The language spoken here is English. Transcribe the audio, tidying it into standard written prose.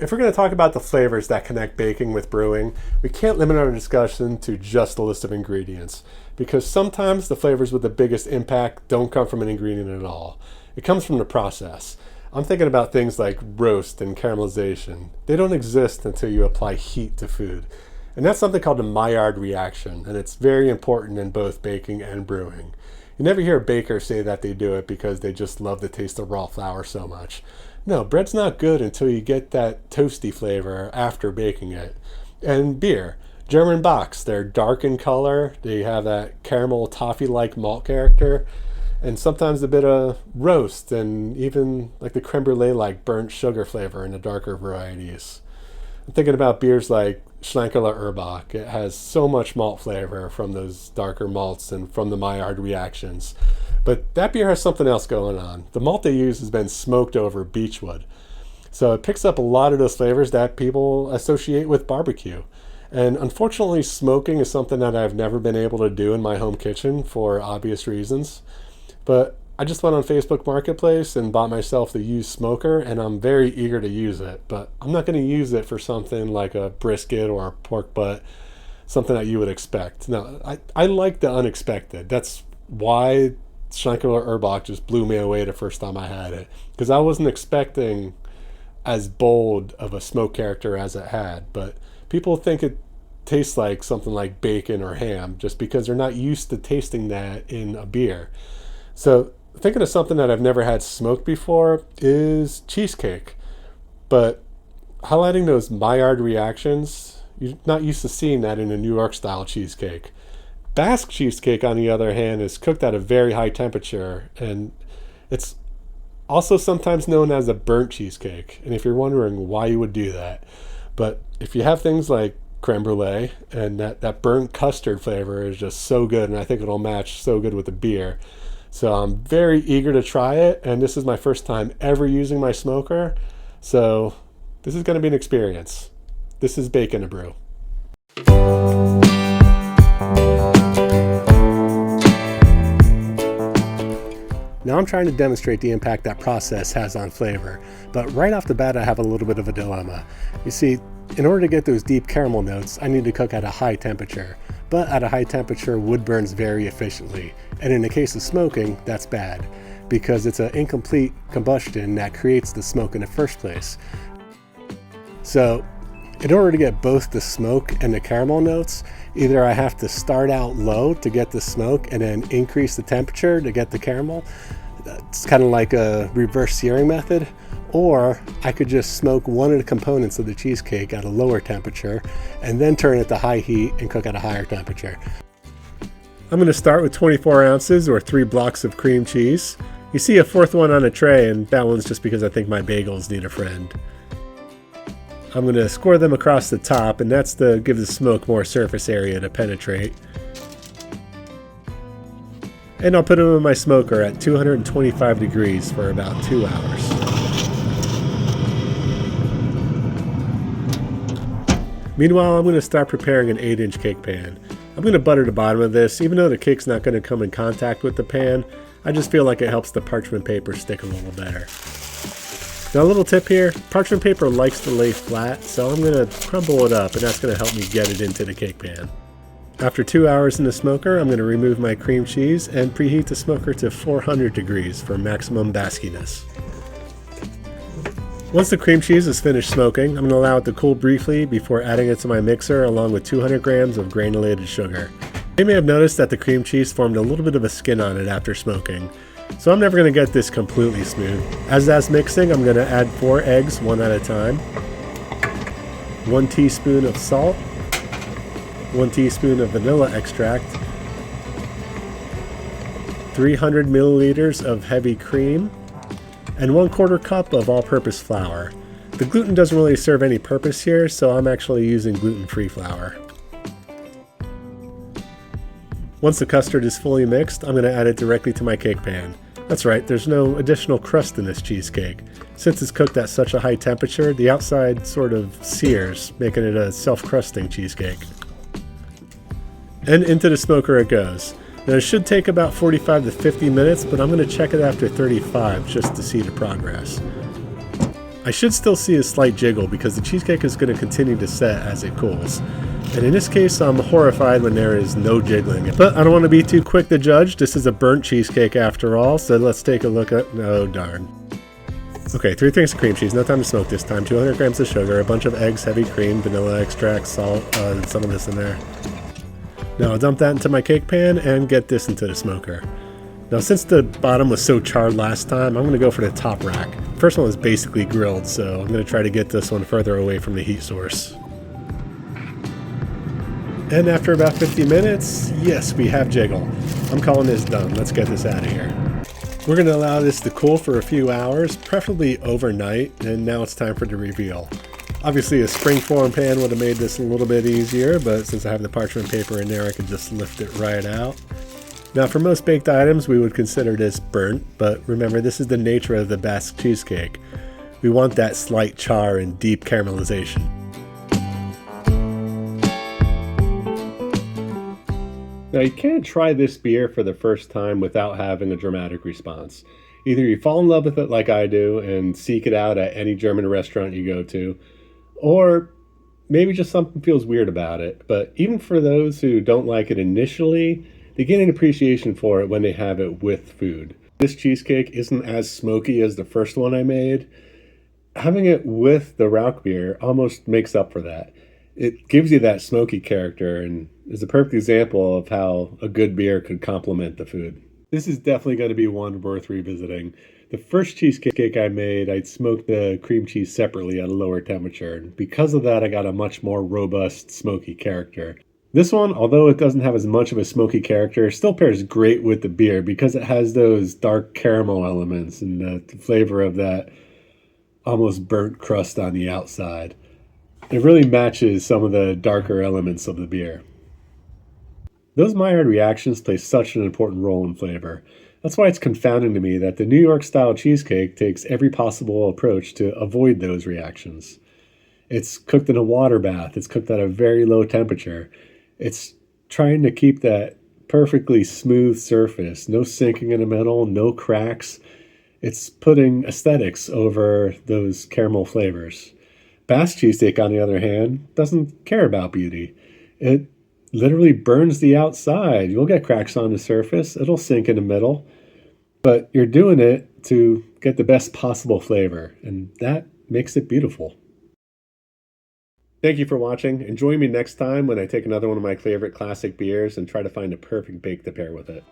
If we're going to talk about the flavors that connect baking with brewing, we can't limit our discussion to just a list of ingredients, because sometimes the flavors with the biggest impact don't come from an ingredient at all. It comes from the process. I'm thinking about things like roast and caramelization. They don't exist until you apply heat to food. And that's something called the Maillard reaction, and it's very important in both baking and brewing. You never hear a baker say that they do it because they just love the taste of raw flour so much. No, bread's not good until you get that toasty flavor after baking it. And beer. German Bocks, they're dark in color. They have that caramel toffee-like malt character. And sometimes a bit of roast and even like the creme brulee-like burnt sugar flavor in the darker varieties. I'm thinking about beers like Schlenkerla Urbock. It has so much malt flavor from those darker malts and from the Maillard reactions. But that beer has something else going on. The malt they use has been smoked over beechwood. So it picks up a lot of those flavors that people associate with barbecue. And unfortunately, smoking is something that I've never been able to do in my home kitchen for obvious reasons. But I just went on Facebook Marketplace and bought myself the used smoker, and I'm very eager to use it. But I'm not going to use it for something like a brisket or a pork butt, something that you would expect. No, I like the unexpected. That's why Schlenkerla Urbock just blew me away the first time I had it, because I wasn't expecting as bold of a smoke character as it had. But people think it tastes like something like bacon or ham just because they're not used to tasting that in a beer. So thinking of something that I've never had smoked before is cheesecake. But highlighting those Maillard reactions, you're not used to seeing that in a New York style cheesecake. Basque cheesecake, on the other hand, is cooked at a very high temperature, and it's also sometimes known as a burnt cheesecake. And if you're wondering why you would do that, but if you have things like creme brulee, and that burnt custard flavor is just so good, and I think it'll match so good with the beer. So I'm very eager to try it, and this is my first time ever using my smoker, so this is going to be an experience. This is Bacon to Brew. Now I'm trying to demonstrate the impact that process has on flavor, but right off the bat I have a little bit of a dilemma. You see, in order to get those deep caramel notes, I need to cook at a high temperature, but at a high temperature wood burns very efficiently, and in the case of smoking, that's bad, because it's an incomplete combustion that creates the smoke in the first place. So in order to get both the smoke and the caramel notes, either I have to start out low to get the smoke and then increase the temperature to get the caramel. It's kind of like a reverse searing method. Or I could just smoke one of the components of the cheesecake at a lower temperature and then turn it to high heat and cook at a higher temperature. I'm going to start with 24 ounces or 3 blocks of cream cheese. You see a fourth one on a tray, and that one's just because I think my bagels need a friend. I'm going to score them across the top, and that's to give the smoke more surface area to penetrate. And I'll put them in my smoker at 225 degrees for about 2 hours. Meanwhile, I'm going to start preparing an 8-inch cake pan. I'm going to butter the bottom of this. Even though the cake's not going to come in contact with the pan, I just feel like it helps the parchment paper stick a little better. Now, a little tip here, parchment paper likes to lay flat, so I'm going to crumble it up, and that's going to help me get it into the cake pan. After 2 hours in the smoker, I'm going to remove my cream cheese and preheat the smoker to 400 degrees for maximum baskiness. Once the cream cheese is finished smoking, I'm going to allow it to cool briefly before adding it to my mixer along with 200 grams of granulated sugar. You may have noticed that the cream cheese formed a little bit of a skin on it after smoking, so I'm never going to get this completely smooth. As that's mixing, I'm going to add 4 eggs one at a time, 1 teaspoon of salt, 1 teaspoon of vanilla extract, 300 milliliters of heavy cream, and 1/4 cup of all-purpose flour. The gluten doesn't really serve any purpose here, so I'm actually using gluten-free flour. Once the custard is fully mixed, I'm going to add it directly to my cake pan. That's right, there's no additional crust in this cheesecake. Since it's cooked at such a high temperature, the outside sort of sears, making it a self-crusting cheesecake. And into the smoker it goes. Now it should take about 45 to 50 minutes, but I'm going to check it after 35 just to see the progress. I should still see a slight jiggle because the cheesecake is going to continue to set as it cools. And in this case, I'm horrified when there is no jiggling. But I don't want to be too quick to judge. This is a burnt cheesecake after all, so let's take a look at... Oh, darn. Okay, 3 things of cream cheese, no time to smoke this time, 200 grams of sugar, a bunch of eggs, heavy cream, vanilla extract, salt, and some of this in there. Now I'll dump that into my cake pan and get this into the smoker. Now since the bottom was so charred last time, I'm going to go for the top rack. First one is basically grilled, so I'm going to try to get this one further away from the heat source. And after about 50 minutes, yes, we have jiggle. I'm calling this done. Let's get this out of here. We're going to allow this to cool for a few hours, preferably overnight, and now it's time for the reveal. Obviously a springform pan would have made this a little bit easier, but since I have the parchment paper in there, I can just lift it right out. Now for most baked items, we would consider this burnt, but remember this is the nature of the Basque cheesecake. We want that slight char and deep caramelization. Now you can't try this beer for the first time without having a dramatic response. Either you fall in love with it like I do and seek it out at any German restaurant you go to, or maybe just something feels weird about it. But even for those who don't like it initially, they get an appreciation for it when they have it with food. This cheesecake isn't as smoky as the first one I made. Having it with the rauchbier almost makes up for that. It gives you that smoky character and is a perfect example of how a good beer could complement the food. This is definitely going to be one worth revisiting. The first cheesecake I made, I'd smoked the cream cheese separately at a lower temperature, and because of that I got a much more robust smoky character. This one, although it doesn't have as much of a smoky character, still pairs great with the beer because it has those dark caramel elements and the flavor of that almost burnt crust on the outside. It really matches some of the darker elements of the beer. Those Maillard reactions play such an important role in flavor. That's why it's confounding to me that the New York style cheesecake takes every possible approach to avoid those reactions. It's cooked in a water bath, it's cooked at a very low temperature. It's trying to keep that perfectly smooth surface, no sinking in the middle, no cracks. It's putting aesthetics over those caramel flavors. Basque cheesecake, on the other hand, doesn't care about beauty. It literally burns the outside. You'll get cracks on the surface. It'll sink in the middle. But you're doing it to get the best possible flavor, and that makes it beautiful. Thank you for watching, and join me next time when I take another one of my favorite classic beers and try to find a perfect bake to pair with it.